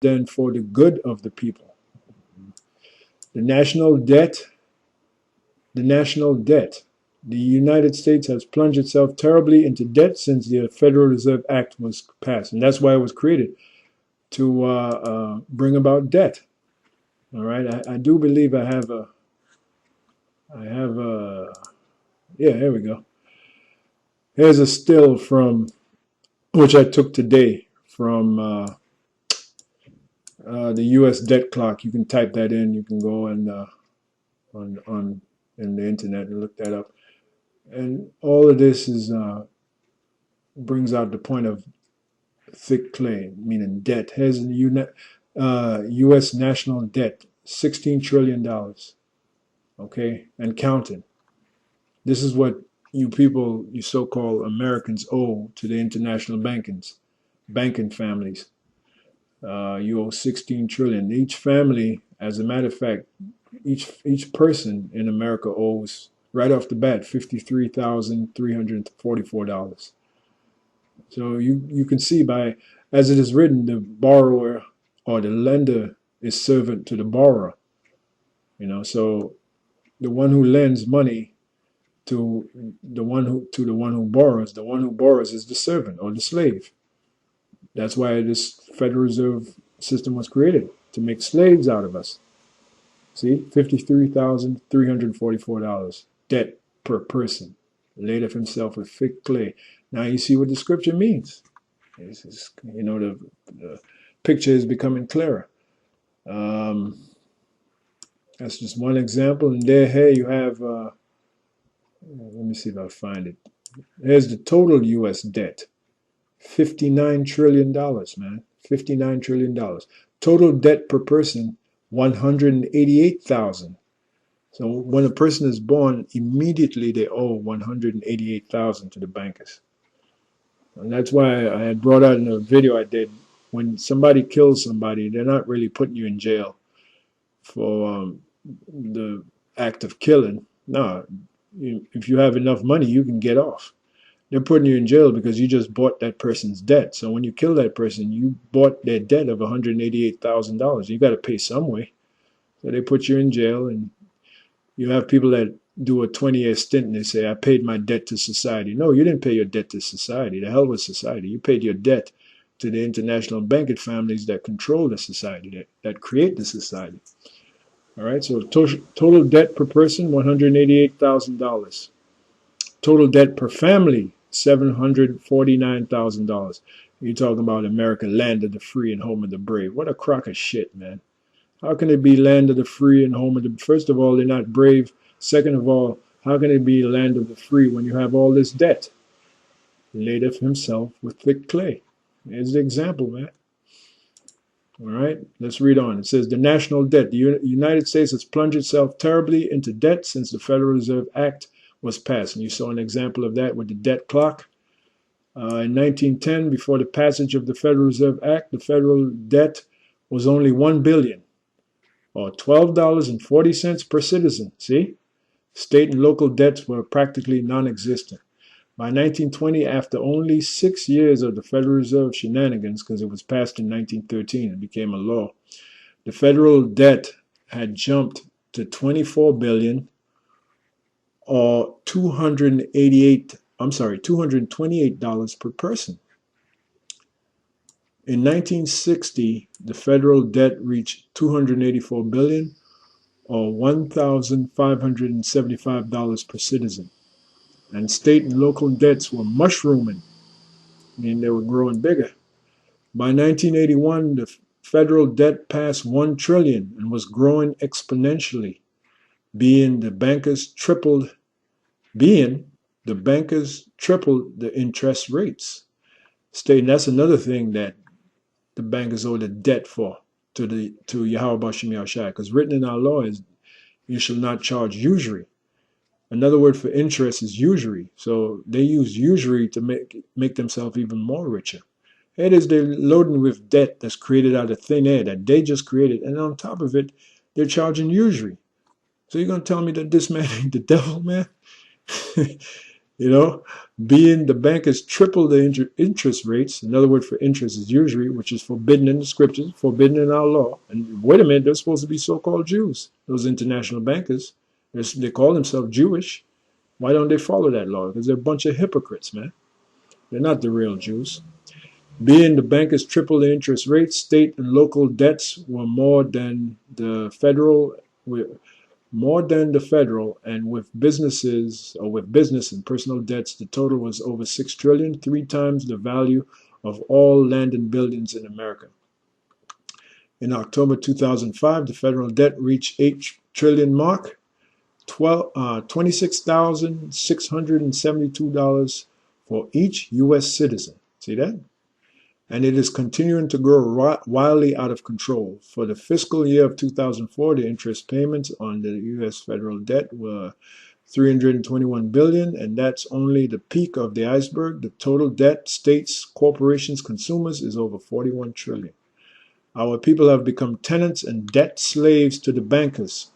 than for the good of the people. The national debt, the national debt. The United States has plunged itself terribly into debt since the Federal Reserve Act was passed. And that's why it was created, to bring about debt. All right, I do believe I have a, yeah, here we go. Here's a still from, which I took today from the U.S. debt clock. You can type that in. You can go and on in the internet and look that up. And all of this is brings out the point of thick clay, meaning debt. Here's the U.S. national debt, $16 trillion. Okay, and counting. This is what you people, you so-called Americans, owe to the international banking families. You owe 16 trillion. Each family, as a matter of fact, each person in America owes right off the bat $53,344. So you can see by, as it is written, the borrower or the lender is servant to the borrower. So the one who lends money to the one who borrows, the one who borrows is the servant or the slave. That's why this Federal Reserve system was created, to make slaves out of us. See, $53,344 debt per person, laid of himself with thick clay. Now you see what the scripture means. The picture is becoming clearer. That's just one example. And here you have, let me see if I find it. Here's the total U.S. debt. $59 trillion, man. $59 trillion. Total debt per person, 188,000. So when a person is born, immediately they owe 188,000 to the bankers. And that's why I had brought out in a video I did, when somebody kills somebody, they're not really putting you in jail for the act of killing. No, if you have enough money, you can get off. They're putting you in jail because you just bought that person's debt. So when you kill that person, you bought their debt of $188,000. You got to pay some way. So they put you in jail, and you have people that do a 20-year stint and they say, I paid my debt to society. No, you didn't pay your debt to society. The hell with society. You paid your debt to the international banking families that control the society, that create the society. All right, so total debt per person, $188,000. Total debt per family, $749,000. You're talking about America, land of the free and home of the brave. What a crock of shit, man. How can it be land of the free and home of the... First of all, they're not brave. Second of all, how can it be land of the free when you have all this debt? Laid of himself with thick clay. Here's the example, man. All right, let's read on. It says, the national debt. The United States has plunged itself terribly into debt since the Federal Reserve Act was passed. And you saw an example of that with the debt clock. In 1910, before the passage of the Federal Reserve Act, the federal debt was only $1 billion, or $12.40 per citizen. See? State and local debts were practically non-existent. By 1920, after only 6 years of the Federal Reserve shenanigans, because it was passed in 1913 and became a law, the federal debt had jumped to $24 billion, or $228 per person. In 1960, the federal debt reached $284 billion, or $1,575 per citizen. And state and local debts were mushrooming, meaning they were growing bigger. By 1981, the federal debt passed $1 trillion and was growing exponentially, being the bankers tripled the interest rates. Stating that's another thing that the bankers owe the debt for to Yahweh Bashim Yahushai, because written in our law is, you shall not charge usury. Another word for interest is usury. So they use usury to make themselves even more richer. It is, they're loading with debt that's created out of thin air that they just created, and on top of it, they're charging usury. So you're gonna tell me that this man ain't the devil, man? Being the bankers triple the interest rates, another word for interest is usury, which is forbidden in the scriptures, forbidden in our law. And wait a minute, they're supposed to be so-called Jews, those international bankers. They call themselves Jewish. Why don't they follow that law? Because they're a bunch of hypocrites, man. They're not the real Jews. Being the bankers triple the interest rates, state and local debts were more than the federal, and with business and personal debts, the total was over 6 trillion, 3 times the value of all land and buildings in America. In October 2005, the federal debt reached 8 trillion mark, $26,672 for each U.S. citizen. See that? And it is continuing to grow wildly out of control. For the fiscal year of 2004, the interest payments on the U.S. federal debt were $321 billion, and that's only the peak of the iceberg. The total debt, states, corporations, consumers, is over $41 trillion. Our people have become tenants and debt slaves to the bankers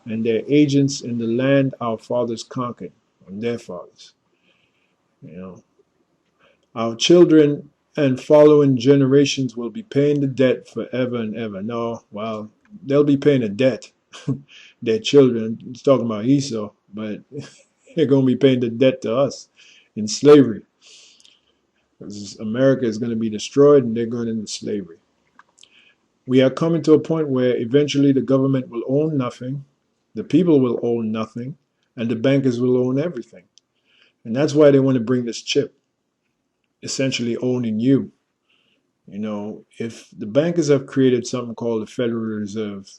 and their agents in the land our fathers conquered, and their fathers. Our children and following generations will be paying the debt forever and ever. No, well, they'll be paying the debt. Their children, it's talking about Esau, but they're going to be paying the debt to us in slavery. Because America is going to be destroyed and they're going into slavery. We are coming to a point where eventually the government will own nothing, the people will own nothing, and the bankers will own everything. And that's why they want to bring this chip, essentially owning you. If the bankers have created something called the Federal Reserve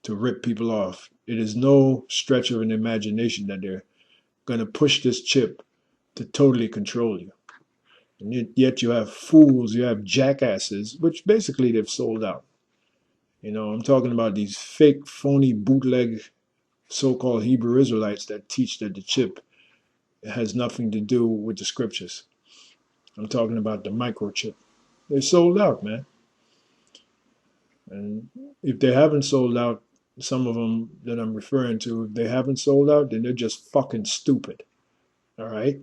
to rip people off, it is no stretch of an imagination that they're going to push this chip to totally control you. And yet you have fools, you have jackasses, which basically they've sold out. I'm talking about these fake, phony, bootleg, so-called Hebrew Israelites that teach that the chip has nothing to do with the scriptures. I'm talking about the microchip. They're sold out, man. And if they haven't sold out, some of them that I'm referring to, if they haven't sold out, then they're just fucking stupid. All right?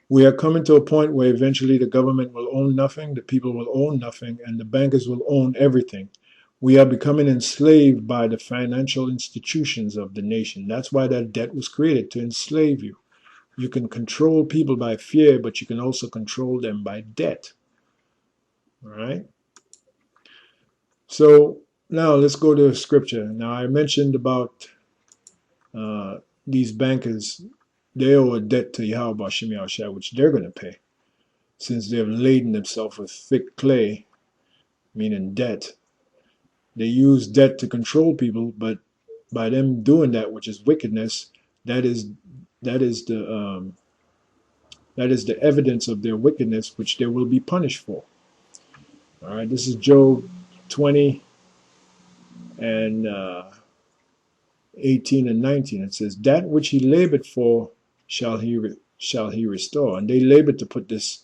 We are coming to a point where eventually the government will own nothing, the people will own nothing, and the bankers will own everything. We are becoming enslaved by the financial institutions of the nation. That's why that debt was created, to enslave you. You can control people by fear, but you can also control them by debt. All right? So now let's go to scripture. Now I mentioned about these bankers. They owe a debt to Yahweh Shem Yahushua, which they're going to pay, since they've laden themselves with thick clay, meaning debt. They use debt to control people, but by them doing that, which is wickedness, that is the evidence of their wickedness, which they will be punished for. All right, this is Job 20 and 18 and 19. It says, "That which he labored for shall he restore." And they labored to put this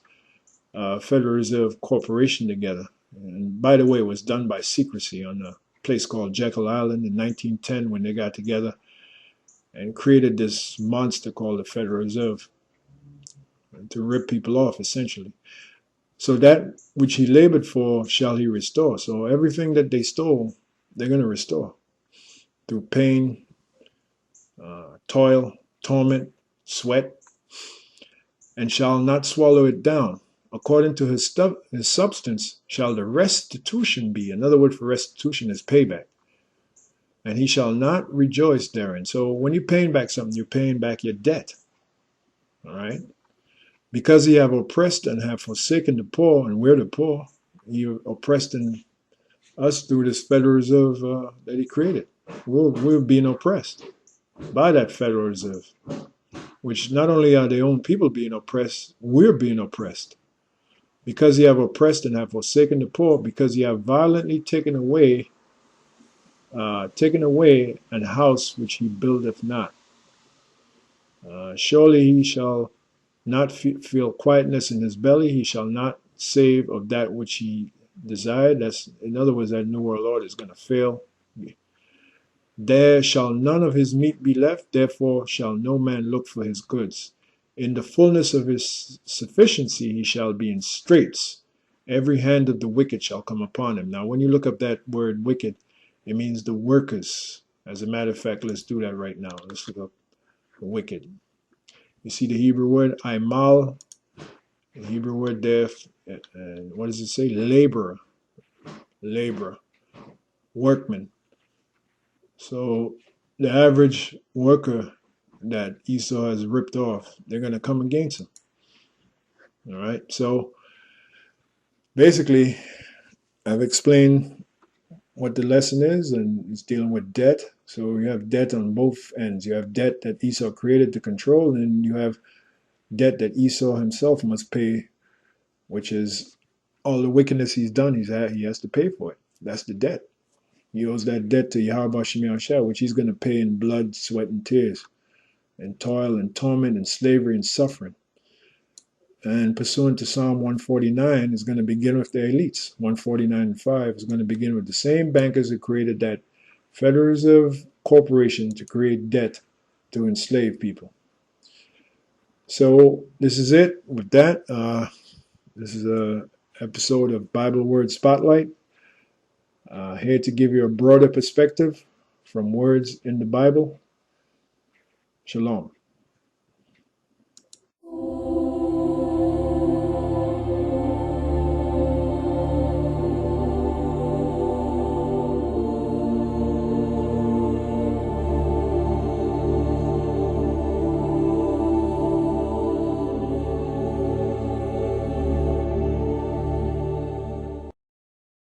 Federal Reserve Corporation together. And by the way, it was done by secrecy on a place called Jekyll Island in 1910 when they got together and created this monster called the Federal Reserve to rip people off, essentially. So that which he labored for shall he restore. So everything that they stole, they're going to restore through pain, toil, torment, sweat, and shall not swallow it down. According to his substance shall the restitution be. Another word for restitution is payback. And he shall not rejoice therein. So when you're paying back something, you're paying back your debt. All right? Because he have oppressed and have forsaken the poor, and we're the poor, he oppressed us through this Federal Reserve that he created. We're being oppressed by that Federal Reserve, which not only are their own people being oppressed, we're being oppressed. Because he have oppressed and have forsaken the poor, because he have violently taken away an house which he buildeth not. Surely he shall not feel quietness in his belly. He shall not save of that which he desired. That's, in other words, that New World Order is going to fail. There shall none of his meat be left. Therefore shall no man look for his goods. In the fullness of his sufficiency, he shall be in straits. Every hand of the wicked shall come upon him. Now, when you look up that word wicked, it means the workers. As a matter of fact, let's do that right now. Let's look up wicked. You see the Hebrew word aimal, the Hebrew word there, and what does it say? Laborer, laborer, workman. So the average worker that Esau has ripped off, they're going to come against him. All right. So basically, I've explained what the lesson is, and it's dealing with debt. So you have debt on both ends. You have debt that Esau created to control, and you have debt that Esau himself must pay, which is all the wickedness he's done. He has to pay for it. That's the debt. He owes that debt to Yahweh Shem Shah, which he's going to pay in blood, sweat, and tears, and toil, and torment, and slavery, and suffering. And pursuant to Psalm 149 is going to begin with the elites. 149:5 is going to begin with the same bankers who created that Federal Reserve Corporation to create debt to enslave people. So this is it. With that, this is a episode of Bible Word Spotlight. Here to give you a broader perspective from words in the Bible. Shalom.